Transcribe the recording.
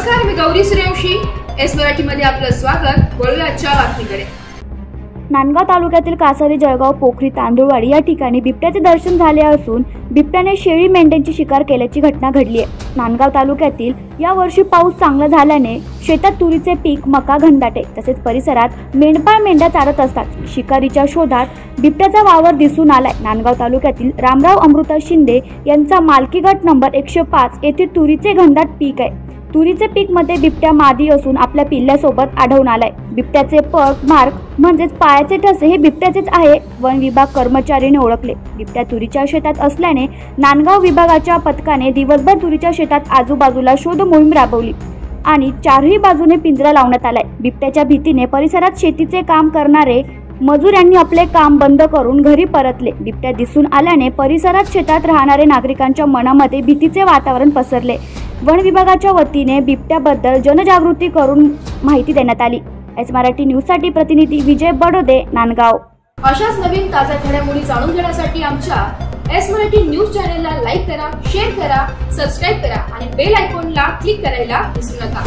नमस्कार, मी गौरी सूर्यवंशी. एस मराठीमध्ये आपलं स्वागत. वळूया आजच्या बातमीकडे. नांदगाव तालुक्यातील कासारी, जळगाव, पोखरी, तांदुळवाडी या ठिकाणी बिबट्याचे दर्शन झाले असून बिबट्याने शेळी मेंढ्यांची शिकार केल्याची घटना घडली आहे. नांदगाव तालुक्यातील या वर्षी पाऊस चांगला झाल्याने शेतात तुरीचे पीक, मका, घनदाटे तसेच परिसरात मेंढपाळ मेंढ्या चारत असतात. शिकारीच्या शोधात बिबट्याचा वावर दिसून आलाय. नांदगाव तालुक्यातील रामराव अमृता शिंदे यांचा मालकी गट नंबर 105 येथे तुरीचे घनदाट पीक आहे. तुरीचे पीक मध्ये बिबट्या मादी असून आपल्या पिल्ल्यासोबत आढळून आलाय. बिबट्याचे पग मार्क म्हणजेच पायाचे ठसे हे बिबट्याचेच आहे. वन विभाग कर्मचारीने ओळखले. बिबट्या तुरीच्या शेतात असल्याने नांदगाव विभागाच्या पथकाने दिवसभर तुरीच्या शेतात आजूबाजूला शोध मोहीम राबवली आणि चारही बाजूने पिंजरा लावण्यात आलाय. बिबट्याच्या भीतीने परिसरात शेतीचे काम करणारे मजुरांनी आपले काम बंद करून घरी परतले. बिबट्या दिसून आल्याने परिसरात शेतात राहणारे नागरिकांच्या मनामध्ये भीतीचे वातावरण पसरले. वन विभागाच्या वतीने बिबट्याबद्दल जनजागृती करून माहिती देण्यात आली. एस मराठी न्यूजसाठी प्रतिनिधी विजय बडोदे, नांदगाव. अशाच नवीन ताज्या घडामोडी जाणून घेण्यासाठी आमच्या एस मराठी न्यूज चॅनलला लाईक करा, शेअर करा, सबस्क्राईब करा आणि बेल आयकॉनला क्लिक करायला विसरू नका.